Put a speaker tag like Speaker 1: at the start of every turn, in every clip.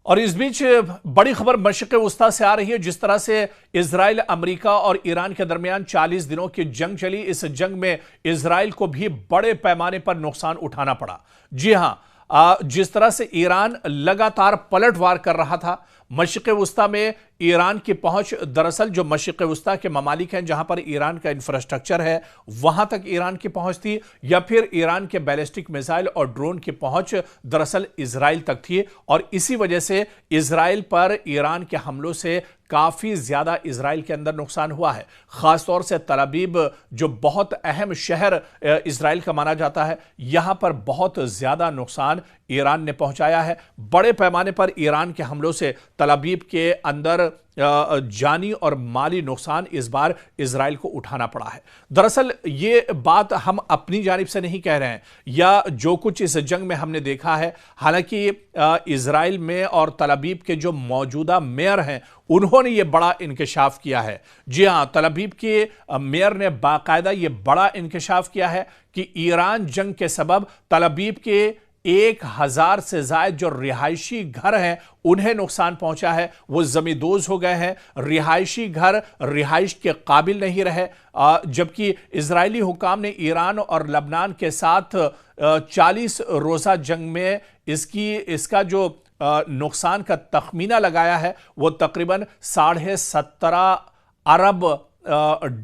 Speaker 1: और इस बीच बड़ी खबर मशरिक़ वस्ता से आ रही है। जिस तरह से इजराइल, अमेरिका और ईरान के दरमियान 40 दिनों की जंग चली, इस जंग में इजराइल को भी बड़े पैमाने पर नुकसान उठाना पड़ा। जी हां, जिस तरह से ईरान लगातार पलटवार कर रहा था, मशरिक़ वस्ता में ईरान की पहुंच, दरअसल जो मशरिक़ वस्ता के ममालिक हैं जहां पर ईरान का इंफ्रास्ट्रक्चर है, वहां तक ईरान की पहुंच थी, या फिर ईरान के बैलिस्टिक मिसाइल और ड्रोन की पहुंच दरअसल इजराइल तक थी। और इसी वजह से इजराइल पर ईरान के हमलों से काफी ज्यादा इजराइल के अंदर नुकसान हुआ है। खासतौर से तल अवीव, जो बहुत अहम शहर इजराइल का माना जाता है, यहां पर बहुत ज्यादा नुकसान ईरान ने पहुंचाया है। बड़े पैमाने पर ईरान के हमलों से तल अवीव के अंदर जानी और माली नुकसान इस बार इजराइल को उठाना पड़ा है। दरअसल ये बात हम अपनी जानिब से नहीं कह रहे हैं, या जो कुछ इस जंग में हमने देखा है। हालांकि इजराइल में और तल अवीव के जो मौजूदा मेयर हैं, उन्होंने ये बड़ा इंकशाफ किया है। जी हां, तल अवीव के मेयर ने बाकायदा ये बड़ा इंकशाफ किया है कि ईरान जंग के सबब तल अवीव के 1000 से ज्यादा जो रिहायशी घर हैं उन्हें नुकसान पहुंचा है। वो जमींदोज हो गए हैं, रिहायशी घर रिहाइश के काबिल नहीं रहे। जबकि इजरायली हुकाम ने ईरान और लबनान के साथ 40 रोजा जंग में इसका जो नुकसान का तखमीना लगाया है, वो तकरीबन 17.5 अरब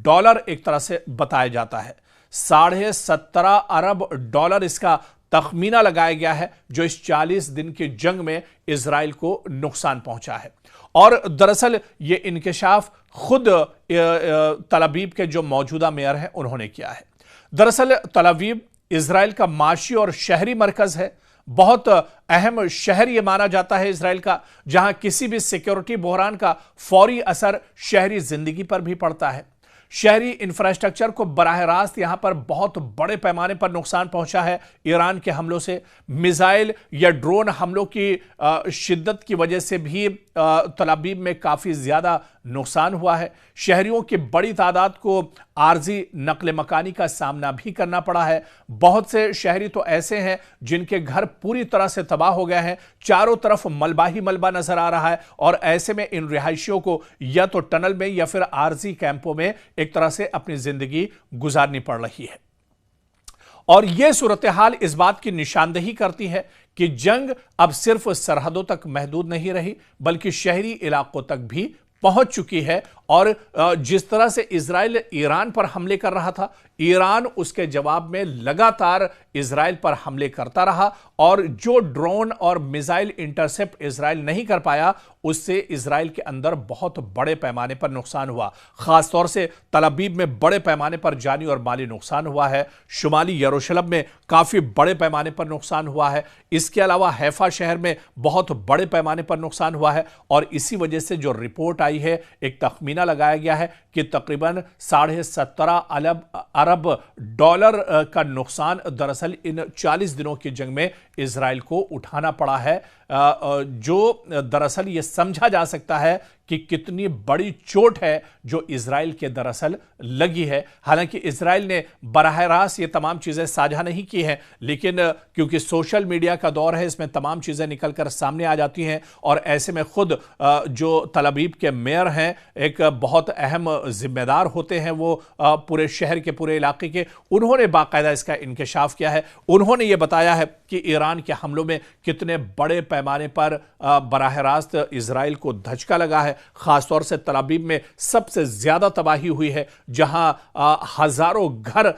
Speaker 1: डॉलर एक तरह से बताया जाता है। 17.5 अरब डॉलर इसका तखमीना लगाया गया है, जो इस 40 दिन की जंग में इजराइल को नुकसान पहुंचा है। और दरअसल ये इंकशाफ खुद तल अवीव के जो मौजूदा मेयर हैं उन्होंने किया है। दरअसल तल अवीव इजराइल का माशी और शहरी मरकज है, बहुत अहम शहर यह माना जाता है इजराइल का, जहां किसी भी सिक्योरिटी बहरान का फौरी असर शहरी जिंदगी पर भी पड़ता है। शहरी इंफ्रास्ट्रक्चर को बराह रास्त यहां पर बहुत बड़े पैमाने पर नुकसान पहुंचा है ईरान के हमलों से। मिसाइल या ड्रोन हमलों की शिद्दत की वजह से भी तल अवीव में काफी ज्यादा नुकसान हुआ है। शहरियों की बड़ी तादाद को आर्जी नकल मकानी का सामना भी करना पड़ा है। बहुत से शहरी तो ऐसे हैं जिनके घर पूरी तरह से तबाह हो गए हैं, चारों तरफ मलबा ही मलबा नजर आ रहा है। और ऐसे में इन रिहायशियों को या तो टनल में या फिर आर्जी कैंपों में एक तरह से अपनी जिंदगी गुजारनी पड़ रही है। और यह सूरत हाल इस बात की निशानदेही करती है कि जंग अब सिर्फ सरहदों तक महदूद नहीं रही, बल्कि शहरी इलाकों तक भी पहुंच चुकी है। और जिस तरह से इजराइल ईरान पर हमले कर रहा था, ईरान उसके जवाब में लगातार इजराइल पर हमले करता रहा। और जो ड्रोन और मिसाइल इंटरसेप्ट इजराइल नहीं कर पाया, उससे इजराइल के अंदर बहुत बड़े पैमाने पर नुकसान हुआ। खासतौर से तल अवीव में बड़े पैमाने पर जानी और माली नुकसान हुआ है। शुमाली यरूशलेम में काफी बड़े पैमाने पर नुकसान हुआ है। इसके अलावा हैफा शहर में बहुत बड़े पैमाने पर नुकसान हुआ है। और इसी वजह से जो रिपोर्ट आई है, एक तखमीना लगाया गया है कि तकरीबन 17.5 अरब डॉलर का नुकसान दरअसल इन 40 दिनों की जंग में इजराइल को उठाना पड़ा है, जो दरअसल यह समझा जा सकता है कि कितनी बड़ी चोट है जो इजराइल के दरअसल लगी है। हालांकि इजराइल ने बराह रास्त ये तमाम चीजें साझा नहीं की हैं, लेकिन क्योंकि सोशल मीडिया का दौर है, इसमें तमाम चीजें निकलकर सामने आ जाती हैं। और ऐसे में खुद जो तल अवीव के मेयर हैं, एक बहुत अहम जिम्मेदार होते हैं वो पूरे शहर के, पूरे इलाके के, उन्होंने बाकायदा इसका इंकशाफ किया है। उन्होंने ये बताया है कि ईरान के हमलों में कितने बड़े पैमाने पर बराह रास्त इजराइल को धचका लगा है। खासतौर से तल अवीव में सबसे ज्यादा तबाही हुई है, जहां हजारों घर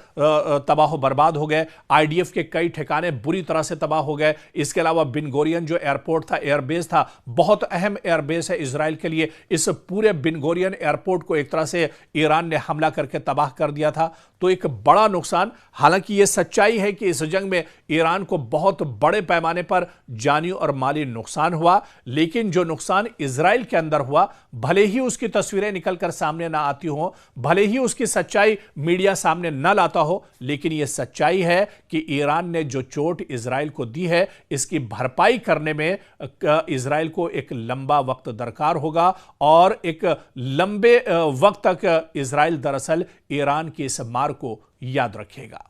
Speaker 1: तबाह बर्बाद हो गए। आईडीएफ के कई ठिकाने बुरी तरह से तबाह हो गए। इसके अलावा बिन गोरियन जो एयरपोर्ट था, एयरबेस था, बहुत अहम एयरबेस है इजराइल के लिए, इस पूरे बिन गोरियन एयरपोर्ट को एक तरह से ईरान ने हमला करके तबाह कर दिया था। तो एक बड़ा नुकसान। हालांकि यह सच्चाई है कि इस जंग में ईरान को बहुत बड़े पैमाने पर जानी और माली नुकसान हुआ, लेकिन जो नुकसान इजराइल के अंदर हुआ, भले ही उसकी तस्वीरें निकलकर सामने ना आती हो, भले ही उसकी सच्चाई मीडिया सामने ना लाता हो, लेकिन यह सच्चाई है कि ईरान ने जो चोट इजराइल को दी है, इसकी भरपाई करने में इजराइल को एक लंबा वक्त दरकार होगा। और एक लंबे वक्त तक इजराइल दरअसल ईरान की इस मार को याद रखेगा।